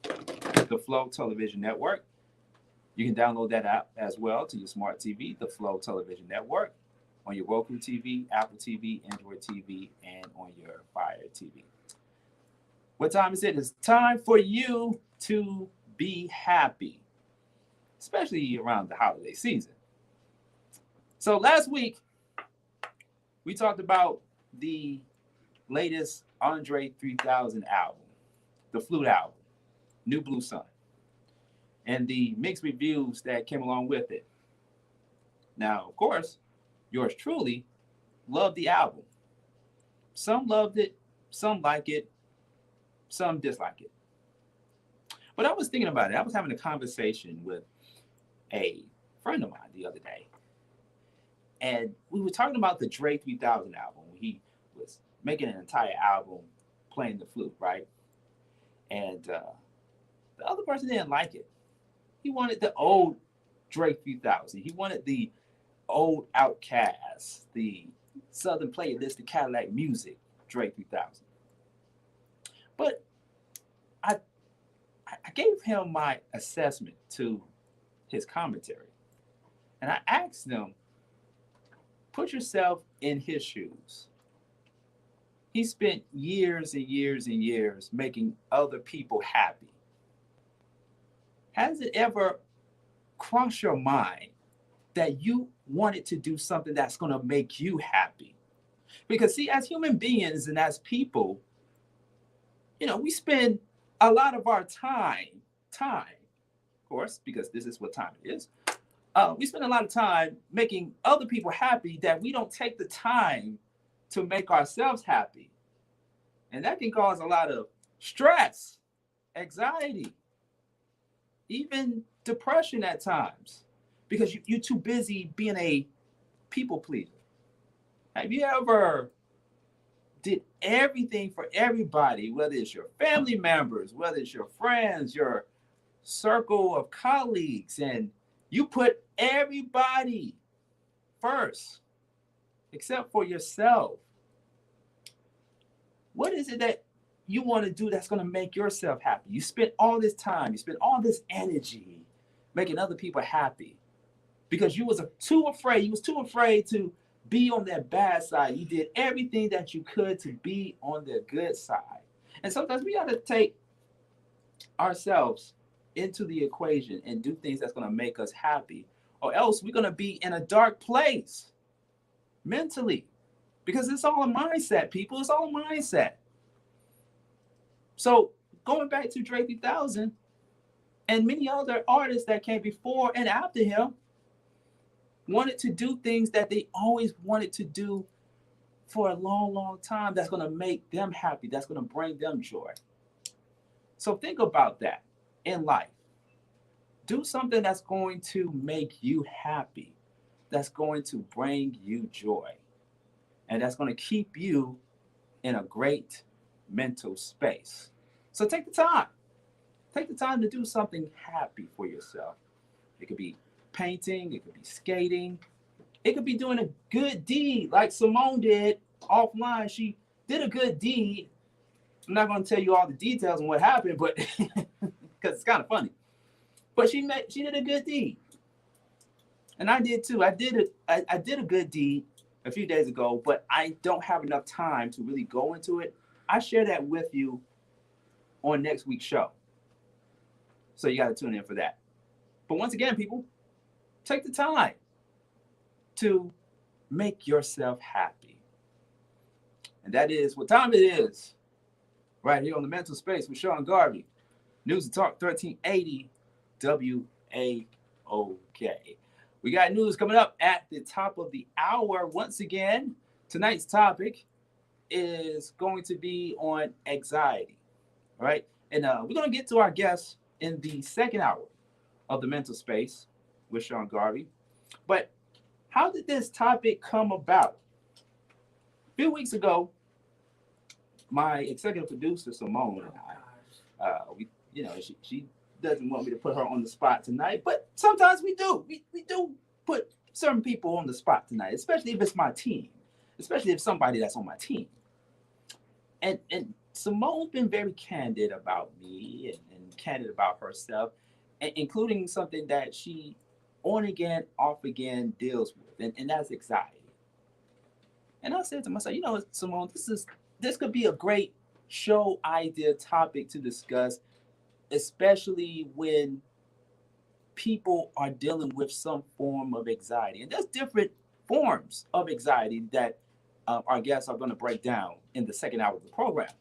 the Flow Television Network. You can download that app as well to your smart TV, the Flow Television Network, on your Roku TV, Apple TV, Android TV, and on your Fire TV. What time is it? It's time for you to be happy, especially around the holiday season. So last week, we talked about the latest Andre 3000 album, the Flute album, New Blue Sun, and the mixed reviews that came along with it. Now, of course, yours truly loved the album. Some loved it, some like it, some dislike it. But I was thinking about it. I was having a conversation with a friend of mine the other day. And we were talking about the Dre 3000 album. He was making an entire album playing the flute, right? And the other person didn't like it. He wanted the old Dre 3000. He wanted the old Outkast, the Southern Playlist, the Cadillac Music, Dre 3000. But I gave him my assessment to his commentary. And I asked him, put yourself in his shoes. He spent years and years and years making other people happy. Has it ever crossed your mind that you wanted to do something that's going to make you happy? Because see, as human beings and as people, we spend a lot of our time, of course, because this is what time it is. We spend a lot of time making other people happy that we don't take the time to make ourselves happy. And that can cause a lot of stress, anxiety, even depression at times, because you're too busy being a people pleaser. Have you ever did everything for everybody, whether it's your family members, whether it's your friends, your circle of colleagues, and you put everybody first except for yourself? What is it that you want to do that's going to make yourself happy? You spent all this time, you spent all this energy making other people happy because you was too afraid to be on their bad side. You did everything that you could to be on their good side. And sometimes we got to take ourselves into the equation and do things that's going to make us happy, or else we're going to be in a dark place mentally, because it's all a mindset, people. It's all a mindset. So going back to Dre 3000 and many other artists that came before and after him wanted to do things that they always wanted to do for a long, long time that's going to make them happy, that's going to bring them joy. So think about that in life. Do something that's going to make you happy, that's going to bring you joy, and that's going to keep you in a great mental space. So take the time. Take the time to do something happy for yourself. It could be painting, it could be skating, it could be doing a good deed like Simone did offline. She did a good deed. I'm not going to tell you all the details on what happened, but because it's kind of funny. But she did a good deed. And I did too. I did a good deed a few days ago, but I don't have enough time to really go into it. I share that with you on next week's show. So you got to tune in for that. But once again, people, take the time to make yourself happy. And that is what time it is. Right here on the Mental Space with Sean Garvey. News and Talk 1380 WAOK. We got news coming up at the top of the hour. Once again, tonight's topic is going to be on anxiety. All right. And we're going to get to our guests in the second hour of the Mental Space with Sean Garvey. But how did this topic come about? A few weeks ago, my executive producer, Simone, and she doesn't want me to put her on the spot tonight, but sometimes we do. We do put certain people on the spot tonight, especially if it's my team, especially if somebody that's on my team. And Simone's been very candid about me and candid about herself, including something that she on again, off again deals with, and that's anxiety. And I said to myself, Simone, this could be a great show idea topic to discuss, especially when people are dealing with some form of anxiety. And there's different forms of anxiety that our guests are going to break down in the second hour of the program.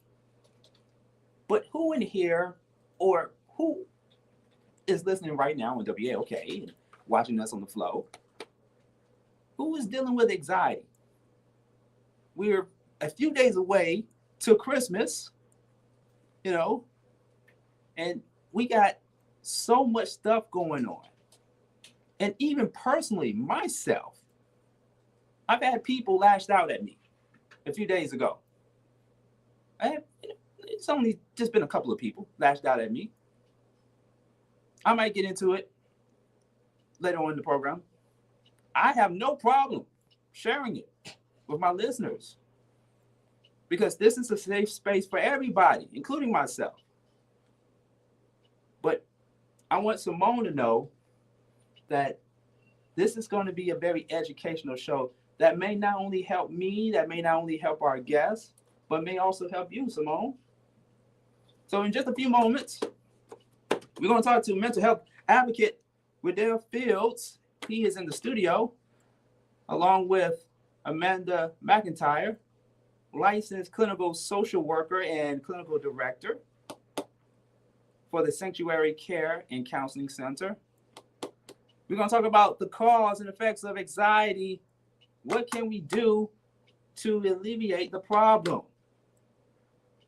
But who in here, or who is listening right now on WAOK and watching us on the flow, who is dealing with anxiety? We're a few days away to Christmas, and we got so much stuff going on. And even personally, myself, I've had people lashed out at me a few days ago. It's only just been a couple of people lashed out at me. I might get into it later on in the program. I have no problem sharing it with my listeners, because this is a safe space for everybody, including myself. But I want Simone to know that this is going to be a very educational show that may not only help me, that may not only help our guests, but may also help you, Simone. So in just a few moments, we're going to talk to mental health advocate Littel Fields. He is in the studio, along with Amanda McIntyre, licensed clinical social worker and clinical director for the Sanctuary Care and Counseling Center. We're going to talk about the cause and effects of anxiety. What can we do to alleviate the problem?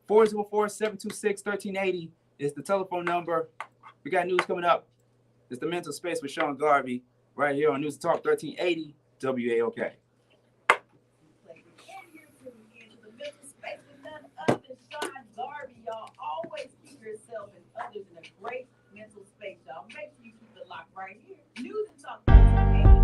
404-726-1380 is the telephone number. We got news coming up. It's the Mental Space with Sean Garvey right here on News Talk 1380 WAOK. Y'all always keep yourself and others in a great mental space, y'all. Make sure you keep it locked right here. News and Talk 1380.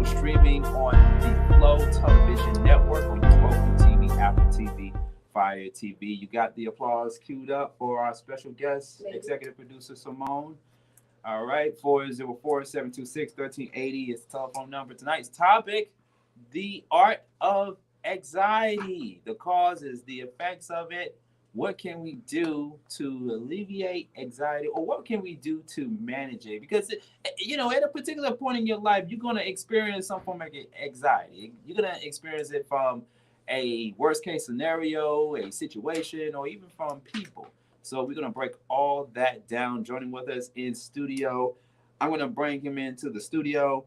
streaming on the Flow Television Network on your Roku TV, Apple TV, Fire TV. You got the applause queued up for our special guest, executive producer Simone. All right, 404-726-1380 is the telephone number. Tonight's topic, the art of anxiety, the causes, the effects of it. What can we do to alleviate anxiety, or what can we do to manage it? Because, at a particular point in your life, you're going to experience some form of anxiety. You're going to experience it from a worst case scenario, a situation, or even from people. So we're going to break all that down. Joining with us in studio, I'm going to bring him into the studio.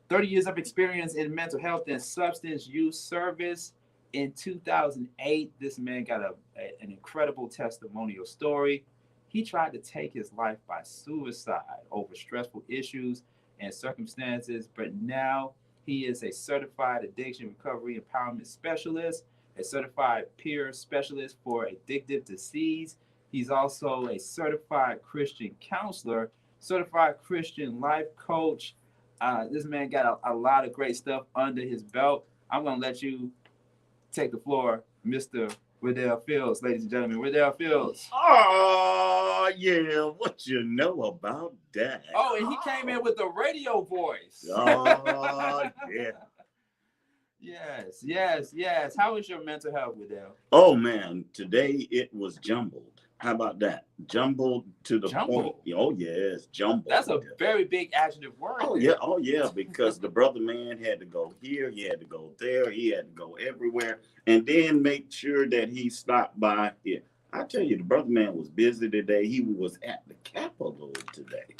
30 years of experience in mental health and substance use service. In 2008, this man got an incredible testimonial story. He tried to take his life by suicide over stressful issues and circumstances, but now he is a certified addiction recovery empowerment specialist, a certified peer specialist for addictive disease. He's also a certified Christian counselor, certified Christian life coach. This man got a lot of great stuff under his belt. I'm going to let you take the floor, Mr. Littel Fields, ladies and gentlemen. Littel Fields. Oh, yeah. What you know about that? Oh, and he came in with a radio voice. Oh, yeah. Yes. How is your mental health, Littel? Oh, man. Today it was jumbled. How about that? Jumbled to the point. Oh, yes. Jumbled. That's a very big adjective word. Oh, yeah. Oh, yeah. Because the brother man had to go here. He had to go there. He had to go everywhere. And then make sure that he stopped by here. I tell you, the brother man was busy today. He was at the Capitol today.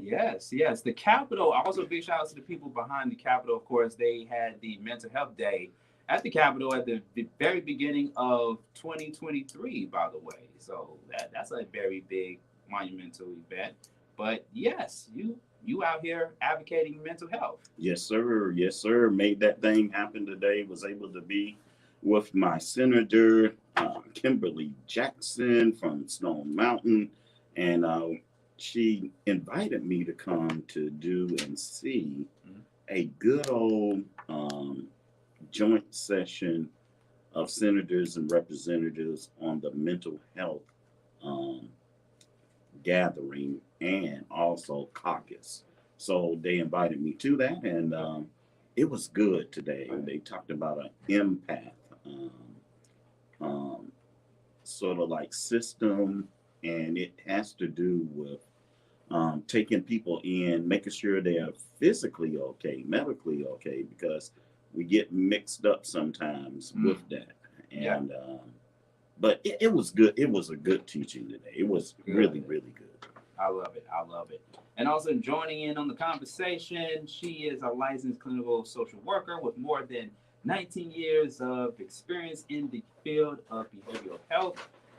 Yes. The Capitol. Also, big shout out to the people behind the Capitol. Of course, they had the Mental Health Day at the Capitol at the very beginning of 2023, by the way. So that's a very big monumental event. But yes, you out here advocating mental health. Yes, sir. Yes, sir. Made that thing happen today. Was able to be with my senator, Kimberly Jackson from Stone Mountain. And she invited me to come to do and see a good old joint session of senators and representatives on the mental health gathering and also caucus. So they invited me to that, and it was good today. They talked about an empath sort of like system, and it has to do with taking people in, making sure they are physically okay, medically okay, because we get mixed up sometimes with that. And but it was good. It was a good teaching today. It was really, really good. I love it. And also joining in on the conversation, she is a licensed clinical social worker with more than 19 years of experience in the field of behavioral health.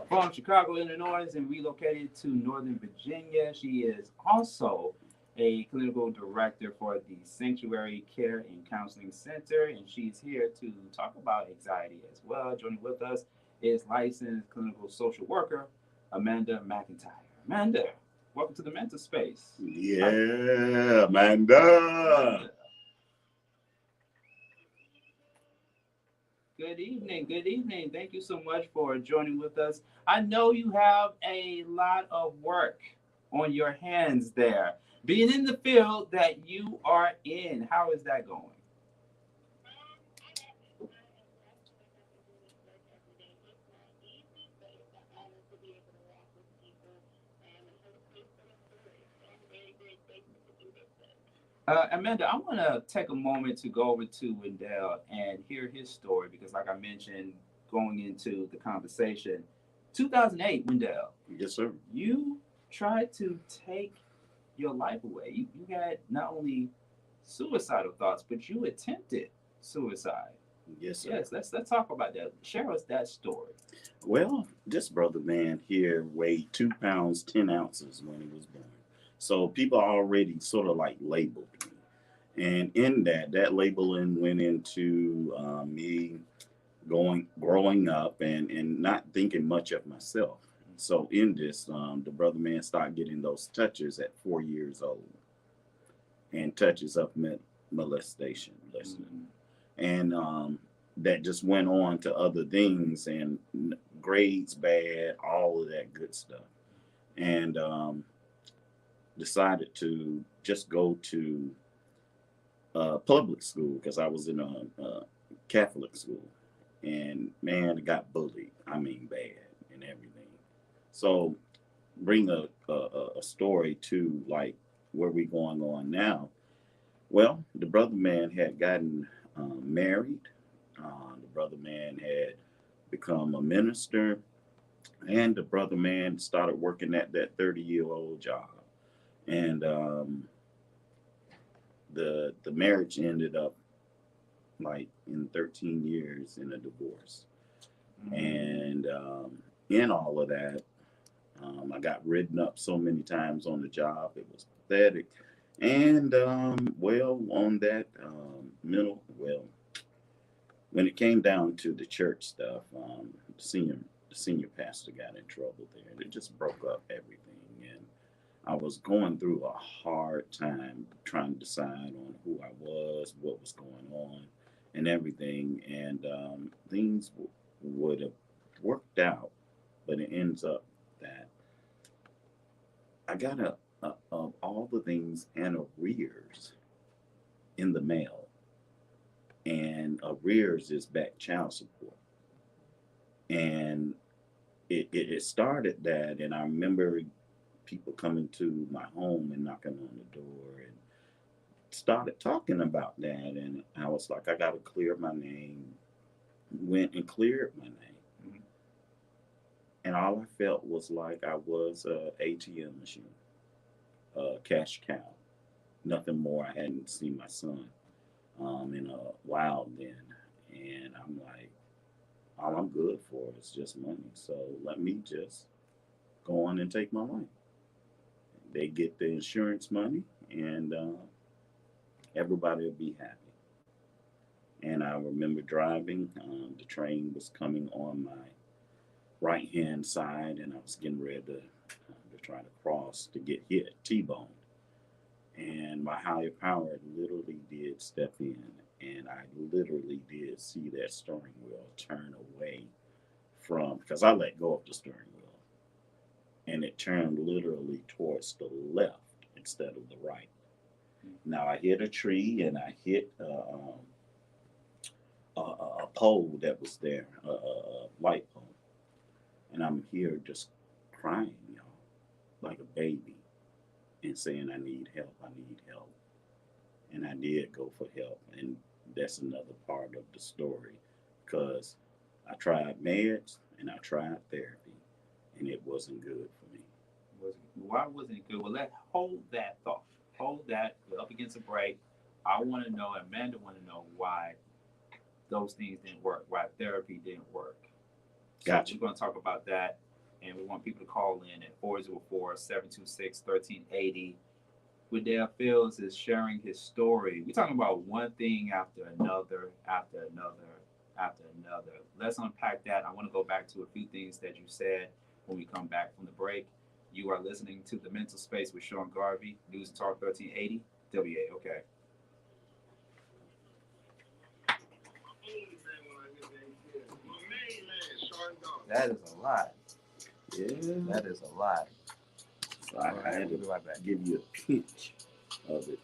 From Chicago, Illinois, and relocated to Northern Virginia. She is also a clinical director for the Sanctuary Care and Counseling Center, and she's here to talk about anxiety as well. Joining with us is licensed clinical social worker Amanda McIntyre. Amanda, welcome to the mental space. Yeah, Amanda. Good evening. Thank you so much for joining with us. I know you have a lot of work on your hands there. Being in the field that you are in, how is that going? Amanda, I want to take a moment to go over to Wendell and hear his story because, like I mentioned, going into the conversation, 2008, Wendell. Yes, sir. You tried to take your life away. You had not only suicidal thoughts, but you attempted suicide. Yes, sir. Yes, let's talk about that. Share us that story. Well, this brother man here weighed 2 pounds, 10 ounces when he was born. So people already sort of like labeled me. And in that labeling went into me growing up and not thinking much of myself. So in this, the brother man started getting those touches at 4 years old. And touches of molestation, and that just went on to other things and grades bad, all of that good stuff, and decided to just go to public school because I was in a Catholic school, and man, I got bullied. I mean, bad and everything. So, bring a story to like where we going on now. Well, the brother man had gotten married. The brother man had become a minister, and the brother man started working at that 30-year-old job, and the marriage ended up like in 13 years in a divorce. And in all of that, I got ridden up so many times on the job, it was pathetic. And well, on that when it came down to the church stuff, the senior pastor got in trouble there, and it just broke up everything. And I was going through a hard time trying to decide on who I was, what was going on, and everything. And things would have worked out, but it ends up that I got of all the things an arrears in the mail. And arrears is back child support. And it started that, and I remember people coming to my home and knocking on the door and started talking about that. And I was like, I got to clear my name. Went and cleared my name. And all I felt was like I was a ATM machine, a cash cow, nothing more. I hadn't seen my son in a while then. And I'm like, all I'm good for is just money. So let me just go on and take my life. They get the insurance money, and everybody will be happy. And I remember driving. The train was coming on my right-hand side, and I was getting ready to try to cross to get hit, T-boned. And my higher power literally did step in, and I literally did see that steering wheel turn away from, because I let go of the steering wheel, and it turned literally towards the left instead of the right. Now I hit a tree, and I hit a pole that was there, a light pole. And I'm here just crying, y'all, like a baby, and saying, I need help, I need help. And I did go for help. And that's another part of the story, because I tried meds and I tried therapy, and it wasn't good for me. Why wasn't it good? Well, let's hold that thought. Hold that. We're up against a break. I want to know, Amanda want to know why those things didn't work, why therapy didn't work. So Gotcha. We're going to talk about that, and we want people to call in at 404-726-1380. What Dale feels is sharing his story. We're talking about one thing after another, after another, after another. Let's unpack that. I want to go back to a few things that you said when we come back from the break. You are listening to The Mental Space with Sean Garvey, News Talk 1380, WAOK. That is a lot. Yeah. That is a lot. So I had to give you a pinch of it.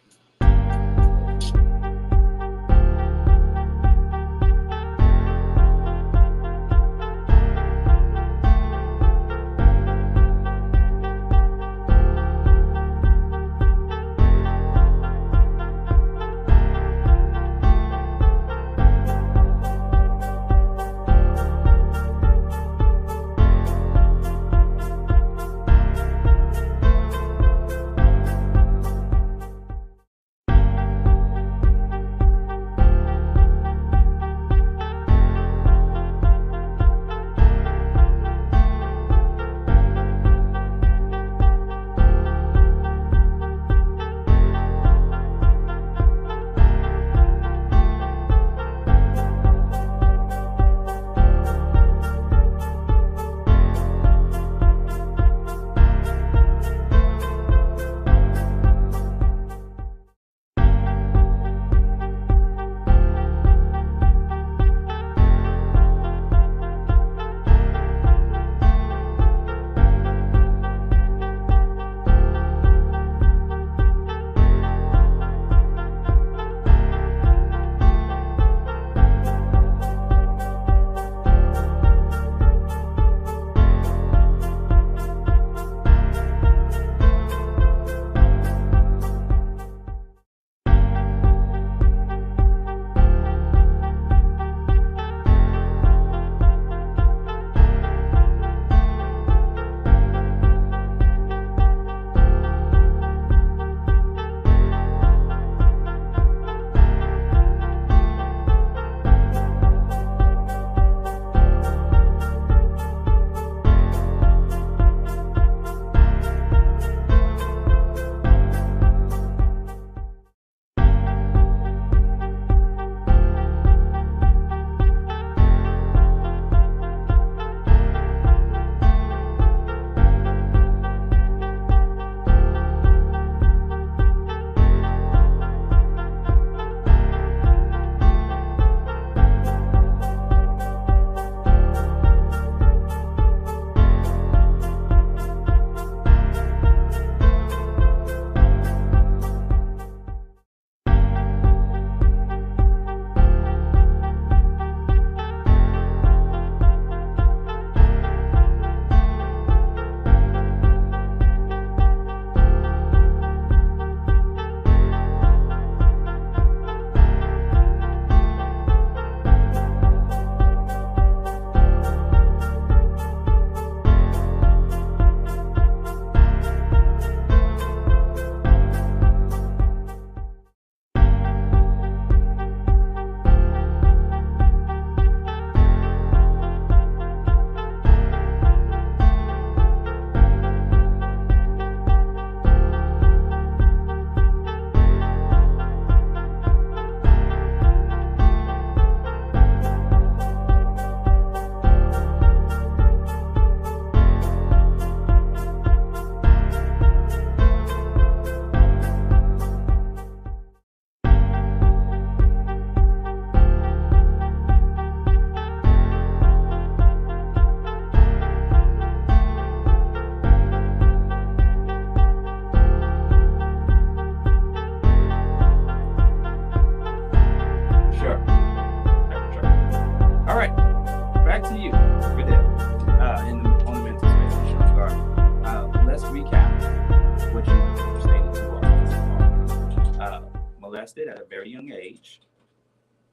molested at a very young age,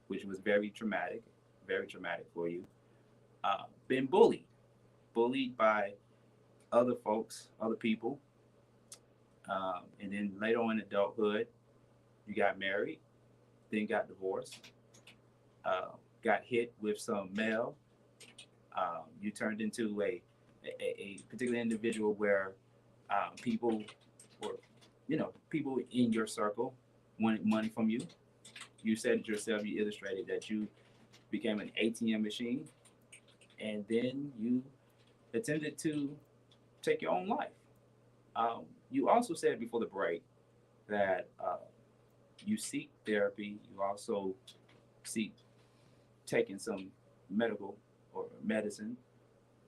which was very traumatic for you. Been bullied by other folks, other people. And then later on in adulthood, you got married, then got divorced, got hit with some mail. You turned into a particular individual where people or people in your circle wanted money from you. You said it yourself, you illustrated that you became an ATM machine, and then you attempted to take your own life. You also said before the break that you seek therapy. You also seek taking some medical or medicine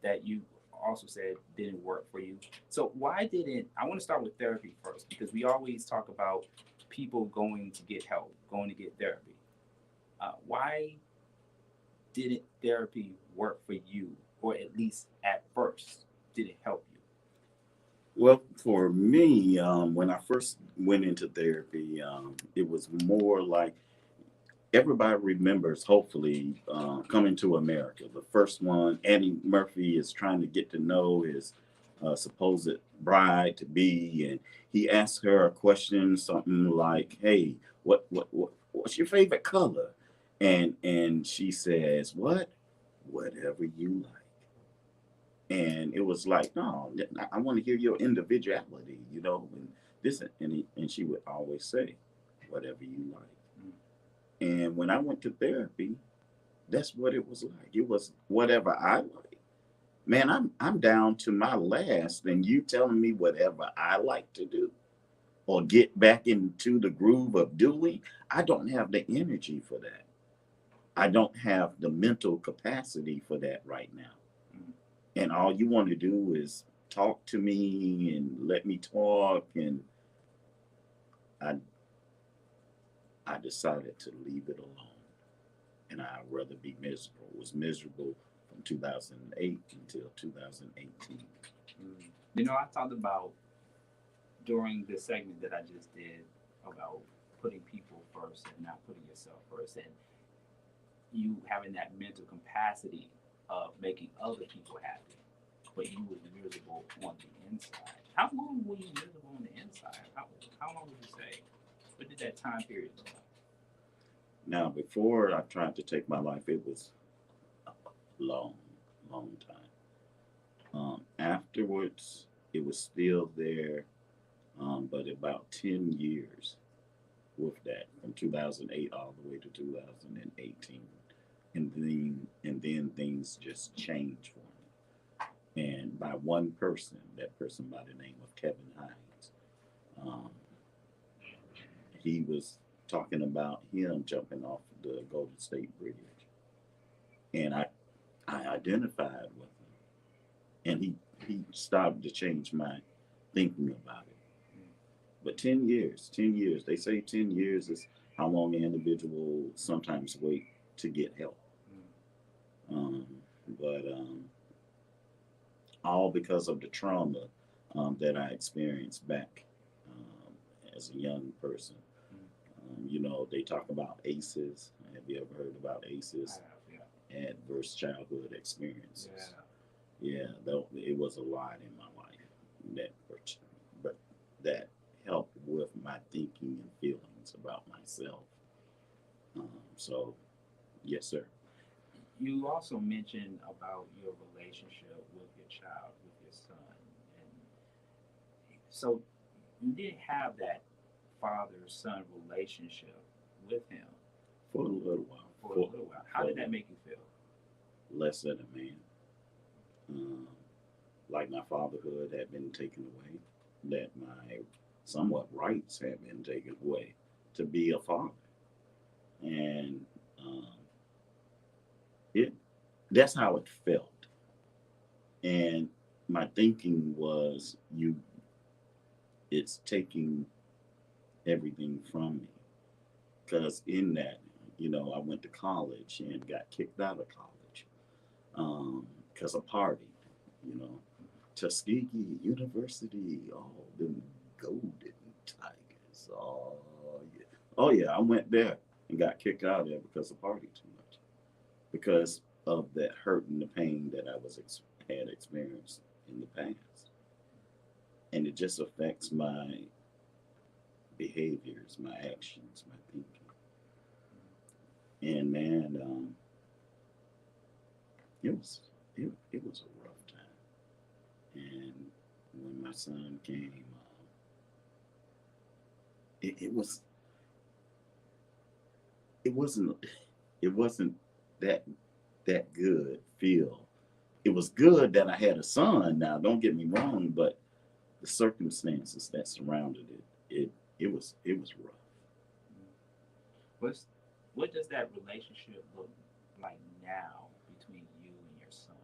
that you also said didn't work for you. So why didn't, I want to start with therapy first, because we always talk about people going to get help, going to get therapy. Why didn't therapy work for you, or at least at first, did it help you? Well, for me, when I first went into therapy, it was more like everybody remembers, hopefully, Coming to America. The first one, Eddie Murphy is trying to get to know his supposed bride to be, and he asks her a question, something like, "Hey, what's your favorite color?" And she says, "What? Whatever you like." And it was like, no, I want to hear your individuality, and this, and she would always say, "Whatever you like." And when I went to therapy, that's what it was like. It was whatever I like. Man, I'm down to my last, and you telling me whatever I like to do or get back into the groove of doing. I don't have the energy for that. I don't have the mental capacity for that right now. And all you want to do is talk to me and let me talk. And I decided to leave it alone. And I'd rather be miserable. It was miserable from 2008 until 2018. I talked about during the segment that I just did about putting people first and not putting yourself first, and you having that mental capacity of making other people happy, but you were miserable on the inside. How long were you miserable on the inside? How long would you say? What did that time period look like? Now, before I tried to take my life, it was a long time. Afterwards, it was still there, but about 10 years with that, from 2008 all the way to 2018. And then things just changed for me. And by one person, that person by the name of Kevin Hines, he was talking about him jumping off the Golden State Bridge. And I identified with him. And he started to change my thinking about it. But 10 years, they say 10 years is how long an individual sometimes wait to get help. But all because of the trauma that I experienced back as a young person. They talk about ACEs. Have you ever heard about ACEs? I have, yeah. Adverse childhood experiences. Yeah. Though it was a lot in my life that helped with my thinking and feelings about myself. So, yes, sir. You also mentioned about your relationship with your child, with your son, and so you didn't have that father-son relationship with him For a little while. How did that make you feel? Less than a man. Like my fatherhood had been taken away, that my somewhat rights had been taken away to be a father. And that's how it felt. And my thinking was, it's taking everything from me. Because in that, I went to college and got kicked out of college because I partied, Tuskegee University, all them golden tigers, Oh yeah, I went there and got kicked out of there because of party too much, because of that hurt and the pain that had experienced in the past, and it just affects my behaviors, my actions, my thinking. And man, it was it was a rough time. And when my son came, it was it wasn't it wasn't that that good feel. It was good that I had a son. Now, don't get me wrong, but the circumstances that surrounded it was rough. What's what does that relationship look like now between you and your son?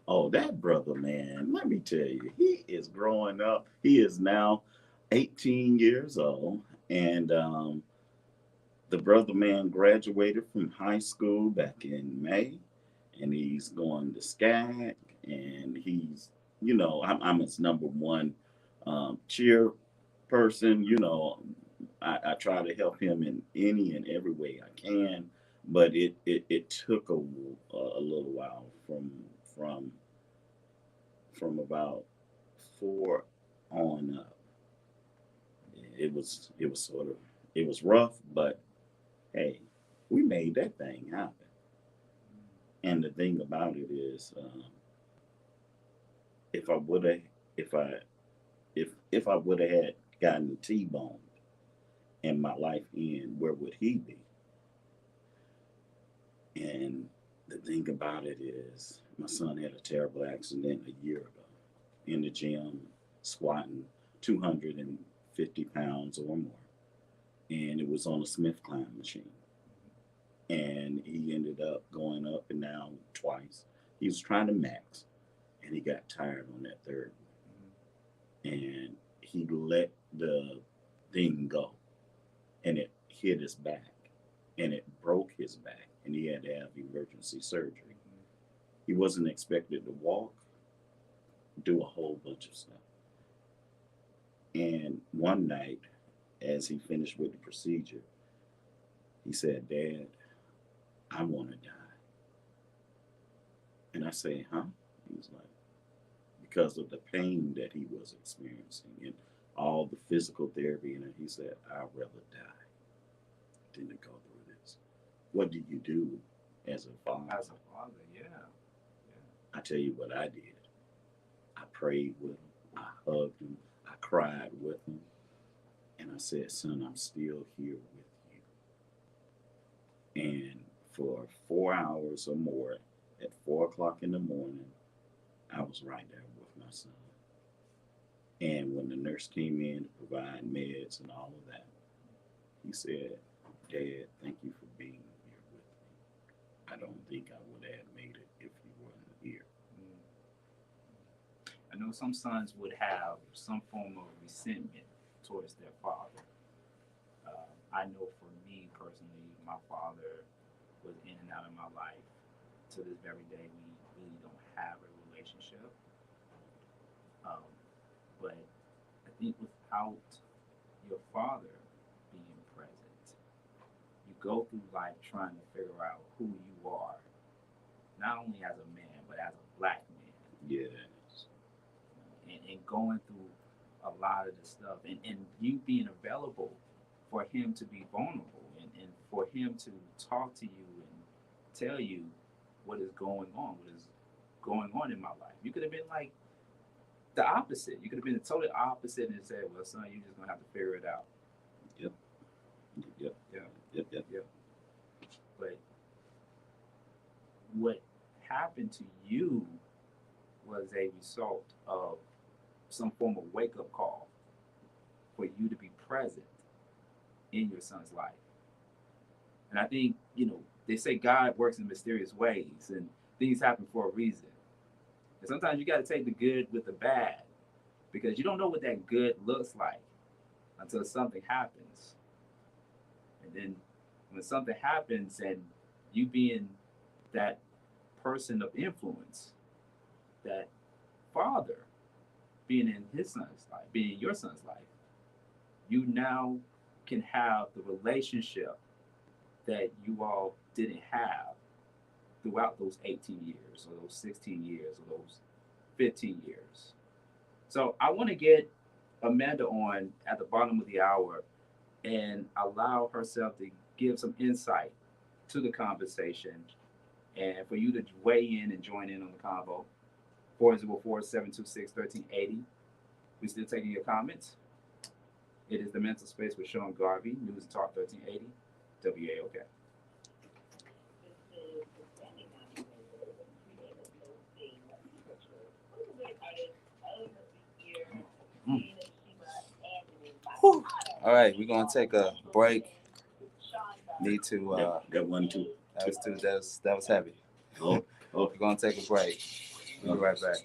Oh, that brother, man, let me tell you, he is growing up. He is now 18 years old, and the brother man graduated from high school back in May, and he's going to SCAG, and he's, I'm his number one cheer person. I try to help him in any and every way I can, but it took a little while from about four on up. It was sort of it was rough, but hey, we made that thing happen. And the thing about it is, if I would have, if I, if I would have had gotten T-boned and my life end, where would he be? And the thing about it is, my son had a terrible accident a year ago in the gym, squatting 250 pounds or more, and it was on a Smith climb machine. And he ended up going up and down twice. He was trying to max, and he got tired on that third one. And he let the thing go, and it hit his back, and it broke his back, and he had to have emergency surgery. He wasn't expected to walk, do a whole bunch of stuff. And one night, as he finished with the procedure, he said, "Dad, I want to die." And I say, "Huh?" He was like, because of the pain that he was experiencing and all the physical therapy. And he said, "I'd rather die than to go through this." What do you do as a father? As a father, yeah. I tell you what I did. I prayed with him. I hugged him. I cried with him. And I said, "Son, I'm still here with you." And for 4 hours or more, at 4 o'clock in the morning, I was right there with my son. And when the nurse came in to provide meds and all of that, he said, "Dad, thank you for being here with me. I don't think I would have made it if you weren't here." I know some sons would have some form of resentment towards their father. I know for me personally, my father was in and out of my life. To this very day, we really don't have a relationship. But I think without your father being present, you go through life trying to figure out who you are, not only as a man, but as a black man. Yes. And going through a lot of the stuff, and you being available for him to be vulnerable, and for him to talk to you and tell you what is going on in my life. You could have been like the opposite. You could have been the total opposite and said, "Well, son, you're just gonna have to figure it out." Yep. Yep. Yeah. Yep. But what happened to you was a result of some form of wake-up call for you to be present in your son's life. And I think, they say God works in mysterious ways and things happen for a reason. And sometimes you got to take the good with the bad, because you don't know what that good looks like until something happens. And then when something happens, and you being that person of influence, that father being in his son's life, being in your son's life, you now can have the relationship that you all didn't have throughout those 18 years or those 16 years or those 15 years. So I want to get Amanda on at the bottom of the hour and allow herself to give some insight to the conversation and for you to weigh in and join in on the convo. 404-726-1380. We're still taking your comments. It is The Mental Space with Sean Garvey, News and Talk 1380, WAOK. Whew. All right, we're going to take a break. Need to... Got one, two. That was heavy. Oh. We're going to take a break. We'll be right back.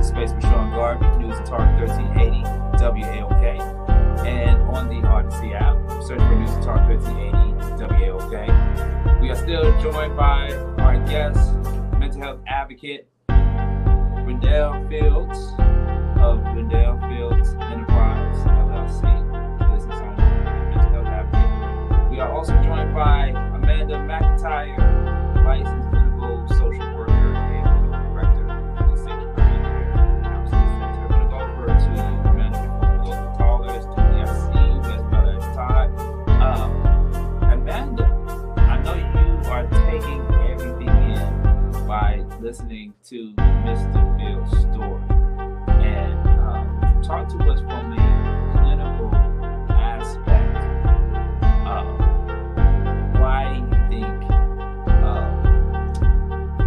Space with Sean Garvey, News and Talk 1380, WAOK. And on the Odyssey app, search for News and Talk 1380, WAOK. We are still joined by our guest, mental health advocate, Littel Fields. of Wendell Fields Enterprise, LLC, business owner and mental health advocate. We are also joined by Amanda McIntyre, licensed clinical social worker and clinical director for the Syndicated Counseling Center. I'm going to go over to you, Amanda, for the callers, to the FC, as well as Todd. Amanda, I know you are taking everything in by listening to Mr. Fields' story. And talk to us from a clinical aspect of why you think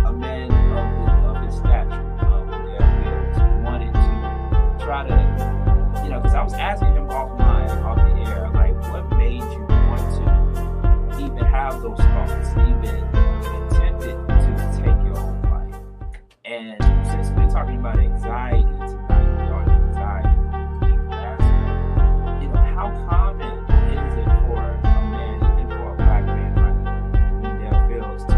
a man of his stature, Wendell Fields, wanted to try to, because I was asking him off the air, like, what made you want to even have those thoughts, even attempted to take your own life? And since we're talking about anxiety tonight, we are anxiety aspect, how common is it for a man, even for a black man like Wendell Fields, to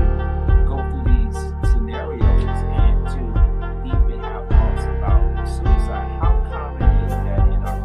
go through these scenarios and to even have thoughts about suicide? How common is that in our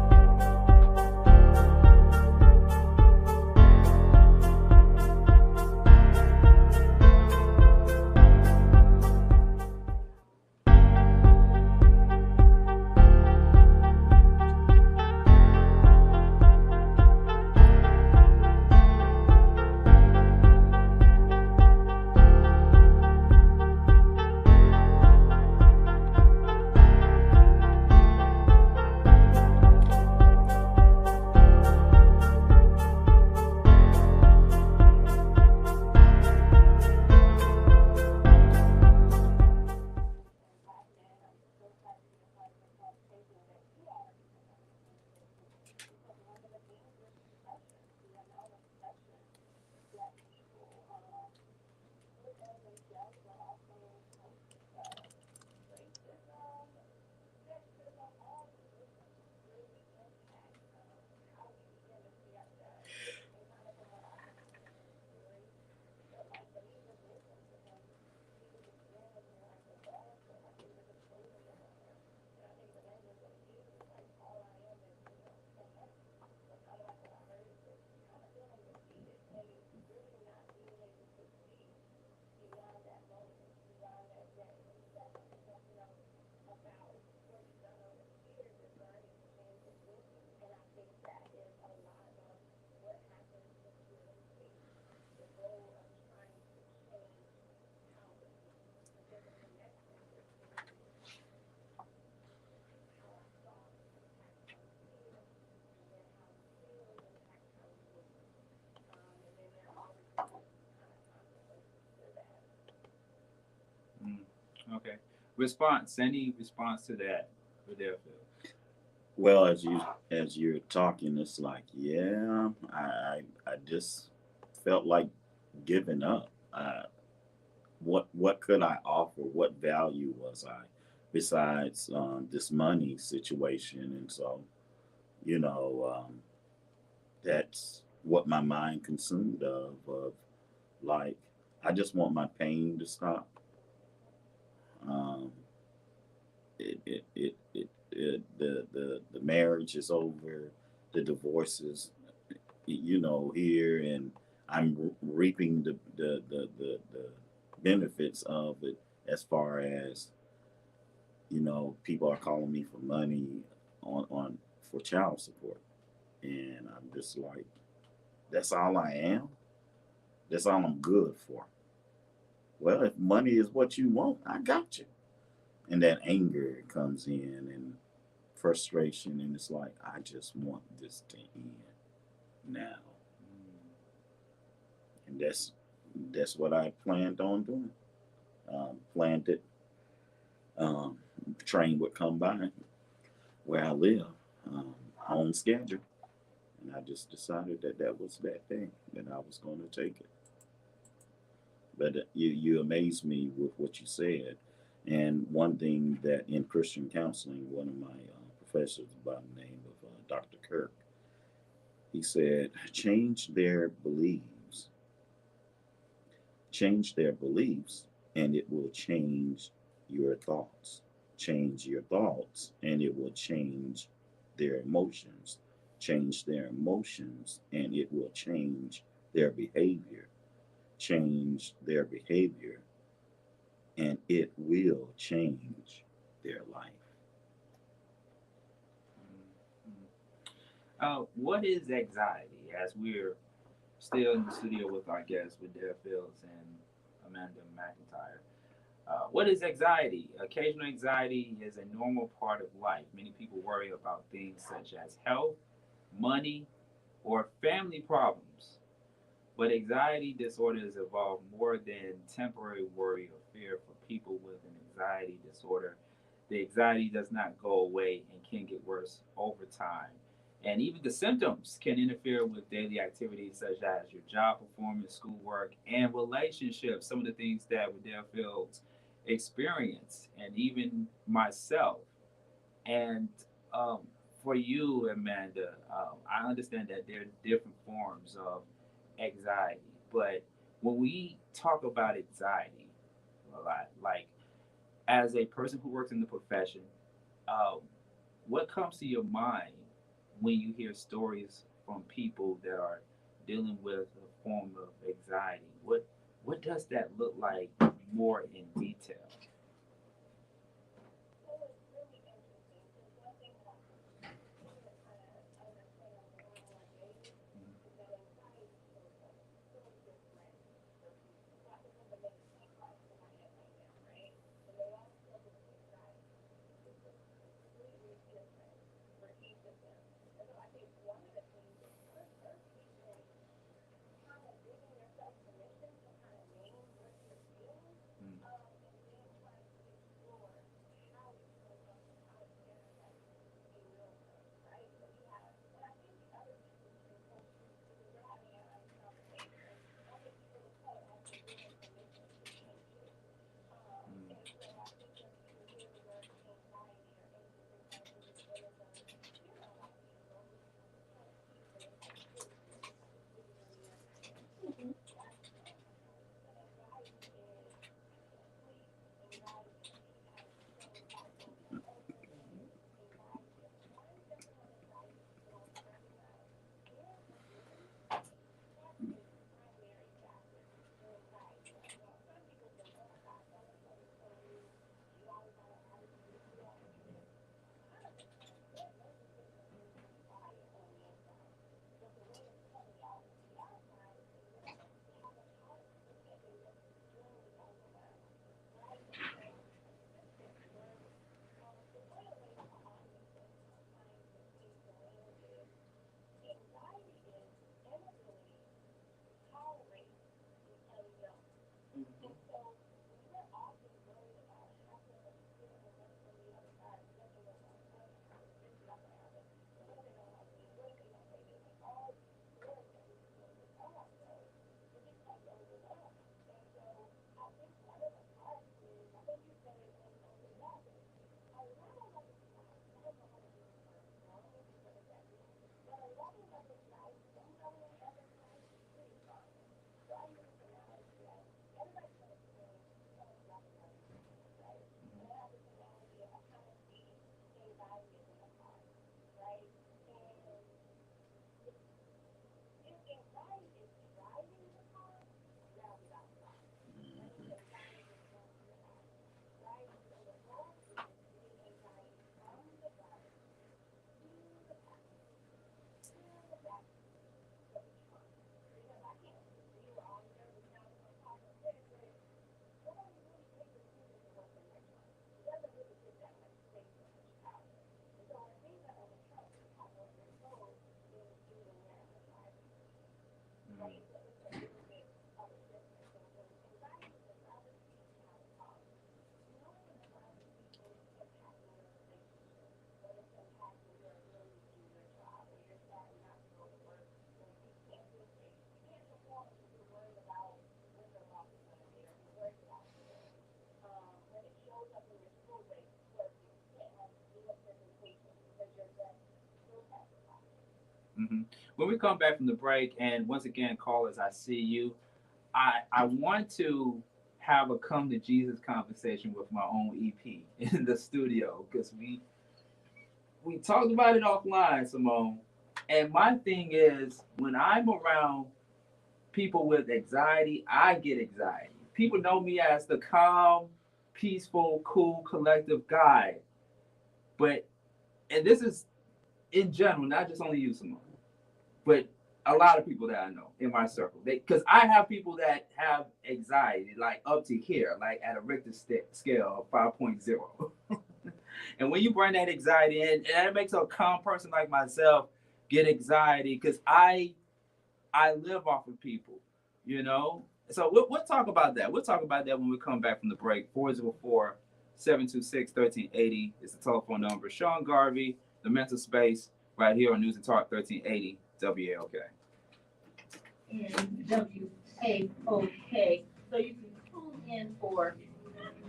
Okay. Any response to that, Wendell Fields? Well, as you're talking, it's like, yeah, I just felt like giving up. What could I offer? What value was I besides this money situation? And so, you know, that's what my mind consumed of like, I just want my pain to stop. Um, the marriage is over, the divorce is, here, and I'm reaping the benefits of it as far as, people are calling me for money on for child support. And I'm just like, that's all I am. That's all I'm good for. Well, if money is what you want, I got you. And that anger comes in and frustration, and it's like, I just want this to end now. And that's what I planned on doing. Planned it. Train would come by where I live, on schedule. And I just decided that was that day that I was going to take it. But you amazed me with what you said. And one thing that in Christian counseling, one of my professors by the name of Dr. Kirk, he said, change their beliefs, and it will change your thoughts. change your thoughts, and it will change their emotions. Change their emotions, and it will change their behavior. Change their behavior, and it will change their life. What is anxiety? As we're still in the studio with our guests, with Dale Fields and Amanda McIntyre. What is anxiety? Occasional anxiety is a normal part of life. Many people worry about things such as health, money, or family problems. But anxiety disorders involve more than temporary worry or fear. For people with an anxiety disorder, the anxiety does not go away and can get worse over time. And even the symptoms can interfere with daily activities such as your job performance, schoolwork, and relationships. Some of the things that Dale Fields experienced, and even myself. And um, for you, Amanda, I understand that there are different forms of anxiety, but when we talk about anxiety a lot, like as a person who works in the profession, um, what comes to your mind when you hear stories from people that are dealing with a form of anxiety? What does that look like more in detail? Hmm. When we come back from the break, and once again, callers, I see you. I want to have a come to Jesus conversation with my own EP in the studio, because we talked about it offline, Simone. And my thing is, when I'm around people with anxiety, I get anxiety. People know me as the calm, peaceful, cool, collective guy. But, and this is in general, not just only you, Simone, but a lot of people that I know in my circle. Because I have people that have anxiety, like up to here, like at a Richter scale of 5.0. And when you bring that anxiety in, and it makes a calm person like myself get anxiety, because I live off of people, you know? So we'll talk about that. We'll talk about that when we come back from the break. 404-726-1380 is the telephone number. Sean Garvey, The Mental Space, right here on News and Talk 1380 WAOK. And WAOK. So you can tune in for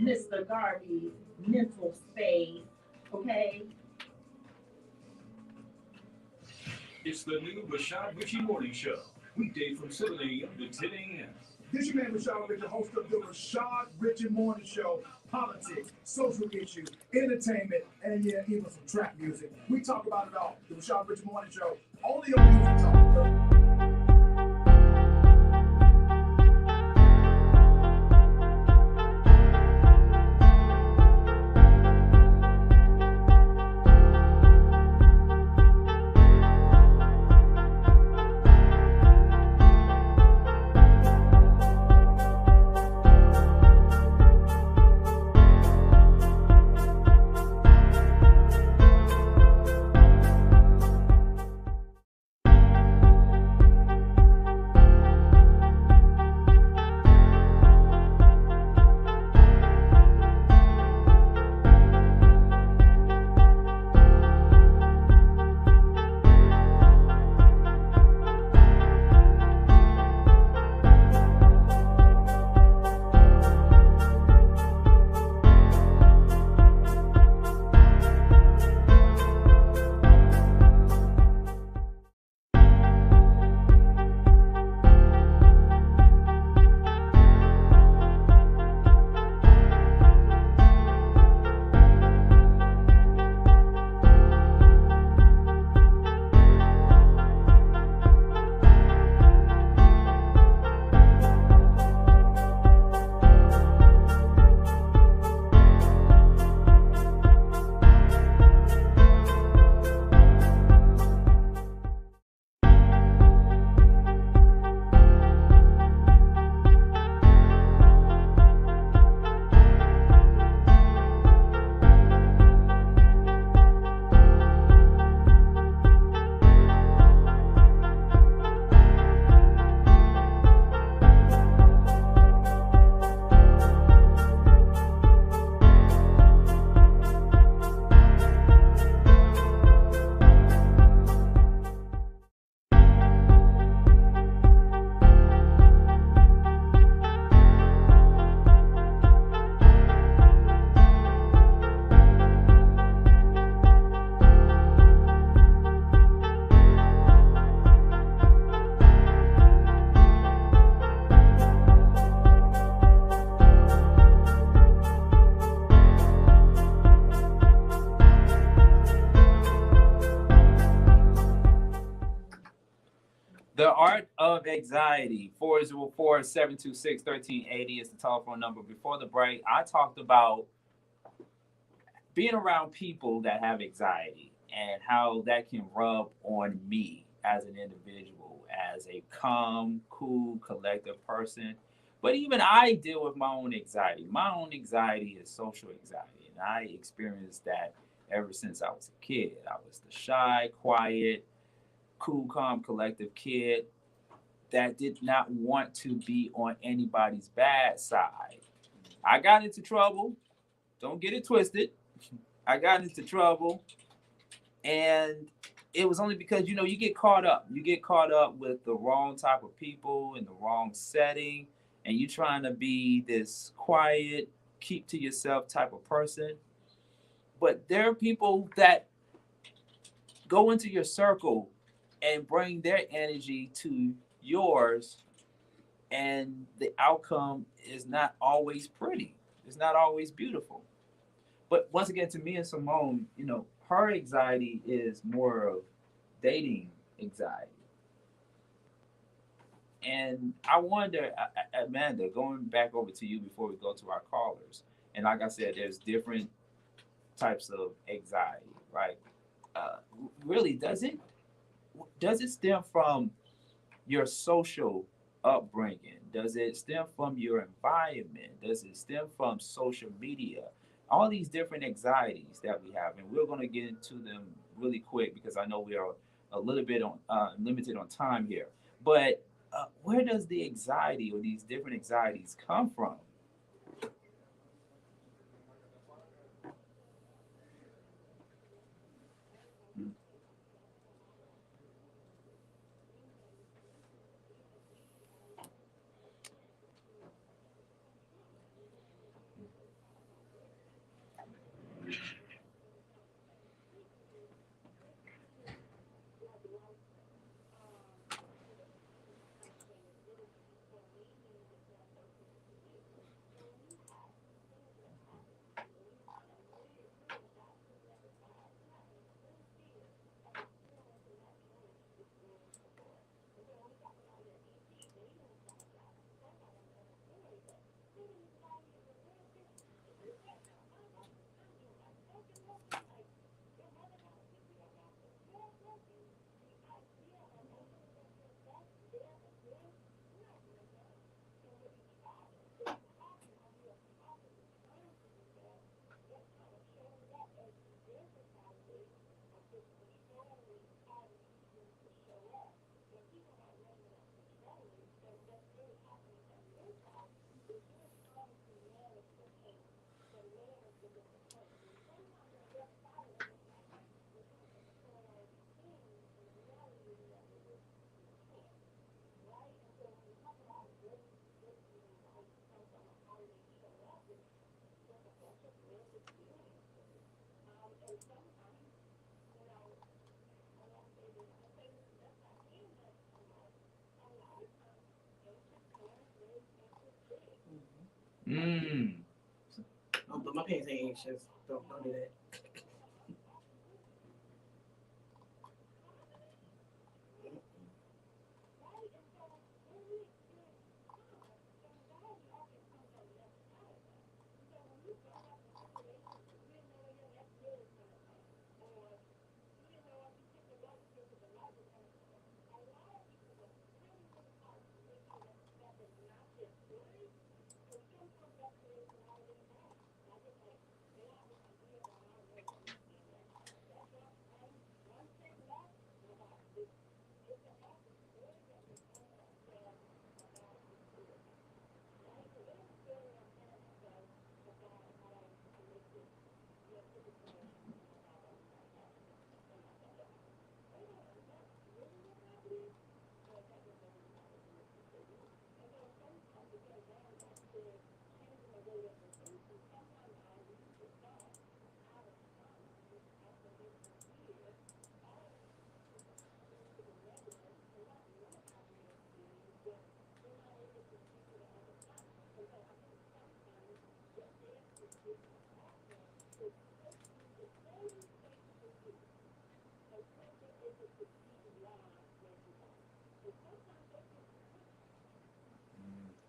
Mr. Garvey's Mental Space, okay? It's the new Rashad Ritchie Morning Show. Weekday from 7 a.m. to 10 a.m. This your man Rashad Ritchie, host of the Rashad Ritchie Morning Show. Politics, social issues, entertainment, and yeah, even some trap music. We talk about it all. The Rashad Ritchie Morning Show, only on News and Talk. The Art of Anxiety, 404-726-1380 is the telephone number. Before the break, I talked about being around people that have anxiety and how that can rub on me as an individual, as a calm, cool, collective person. But even I deal with my own anxiety. My own anxiety is social anxiety, and I experienced that ever since I was a kid. I was the shy, quiet, cool, calm, collective kid that did not want to be on anybody's bad side. I got into trouble. Don't get it twisted. I got into trouble, and it was only because, you know, you get caught up. You get caught up with the wrong type of people in the wrong setting, and you're trying to be this quiet, keep to yourself type of person. But there are people that go into your circle and bring their energy to yours, and the outcome is not always pretty. It's not always beautiful. But once again, to me and Simone, you know, her anxiety is more of dating anxiety. And I wonder, Amanda, going back over to you before we go to our callers, and like I said, there's different types of anxiety, right? Uh, really, does it stem from your social upbringing? Does it stem from your environment? Does it stem from social media? All these different anxieties that we have, and we're going to get into them really quick because I know we are a little bit on limited on time here. But where does the anxiety or these different anxieties come from? Mm. But my parents ain't anxious. Don't do that.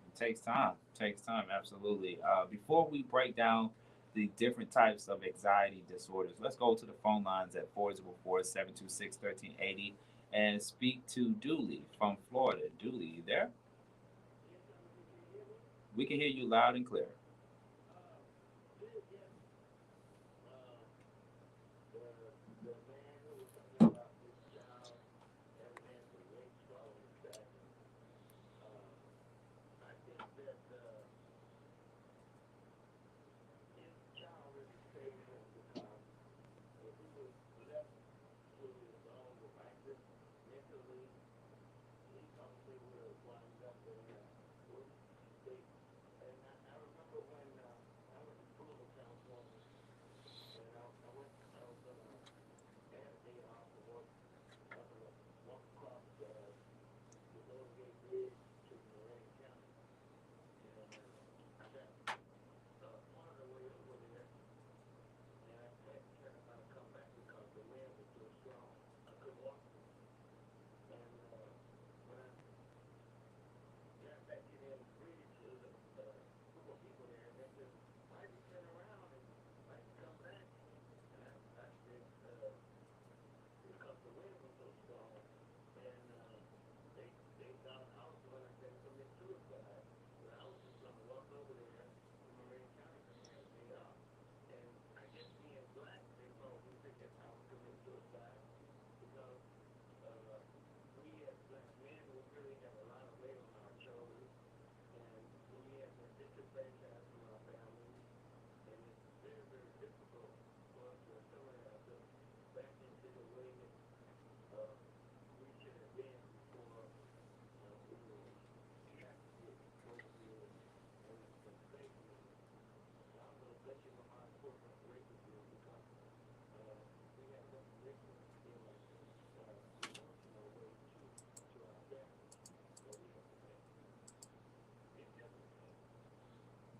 It takes time. It takes time, absolutely. Before we break down the different types of anxiety disorders, let's go to the phone lines at 404-726-1380 and speak to Dooley from Florida. Dooley, you there? We can hear you loud and clear.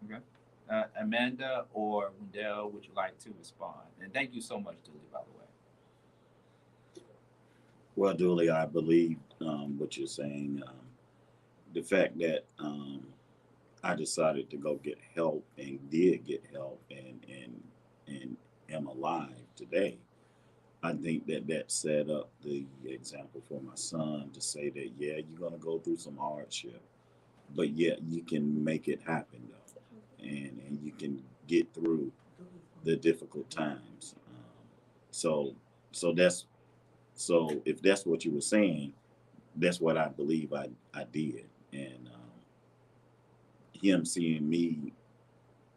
Okay. Amanda or Wendell, would you like to respond? And thank you so much, Dooley, by the way. Well, Dooley, I believe what you're saying. The fact that I decided to go get help and did get help and am alive today. I think that set up the example for my son to say that, yeah, you're going to go through some hardship, but yet you can make it happen though, and you can get through the difficult times. So so that's so if that's what you were saying, that's what I believe I did, and him seeing me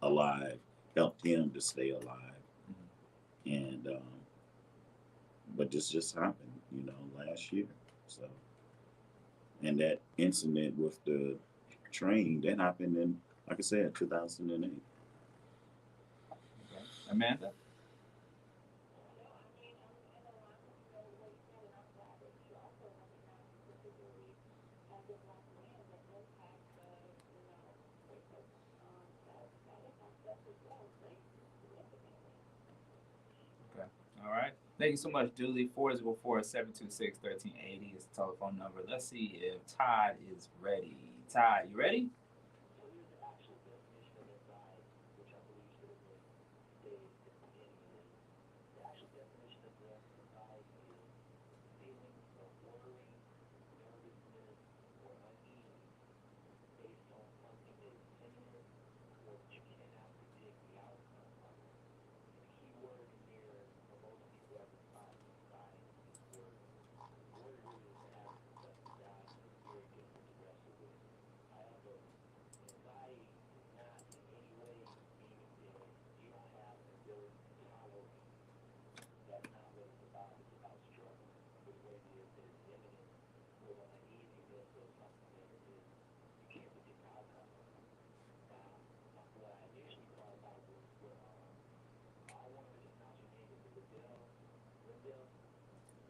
alive helped him to stay alive, and but this just happened, last year. So, and that incident with the train that happened in, like I said, 2008. Okay. Amanda? Okay. All right. Thank you so much, Dooley. 404-726-1380 is the telephone number. Let's see if Todd is ready. Todd, you ready?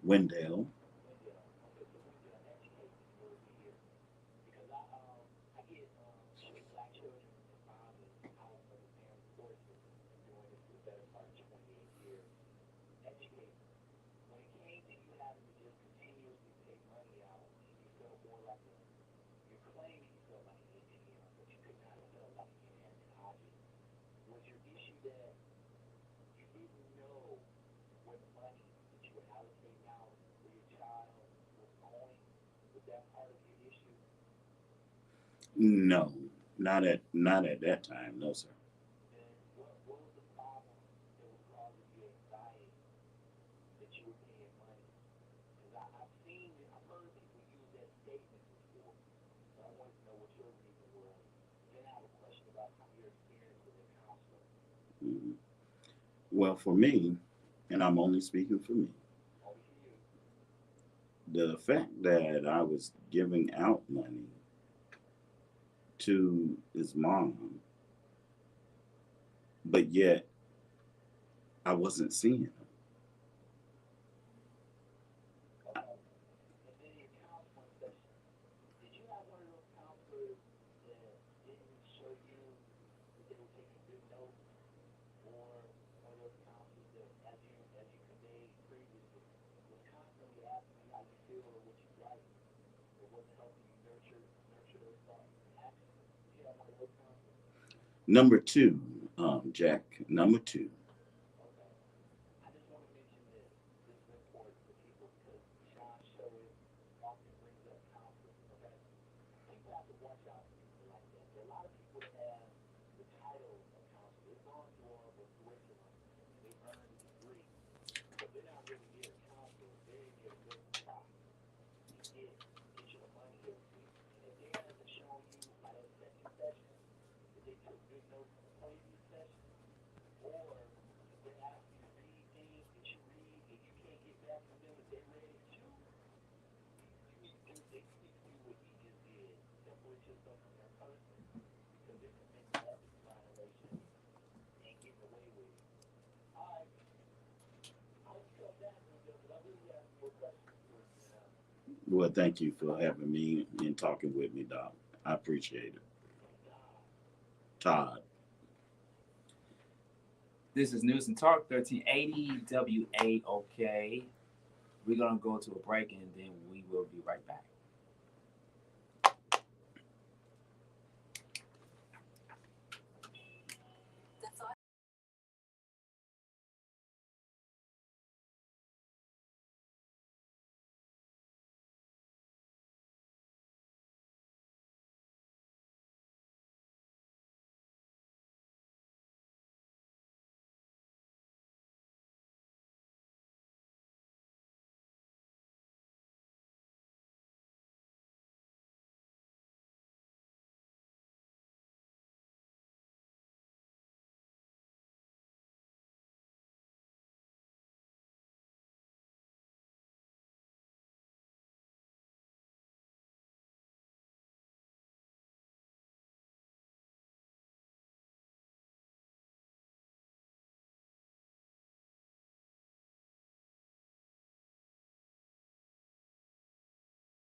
Wendell. No, not at that time. No, sir. Mhm. Well, for me, and I'm only speaking for me, the fact that I was giving out money to his mom, but yet I wasn't seeing him. Number two, Jack, number two. Well, thank you for having me and talking with me, Doc. I appreciate it. Todd. This is News and Talk 1380 WAOK. We're gonna go to a break and then we will be right back.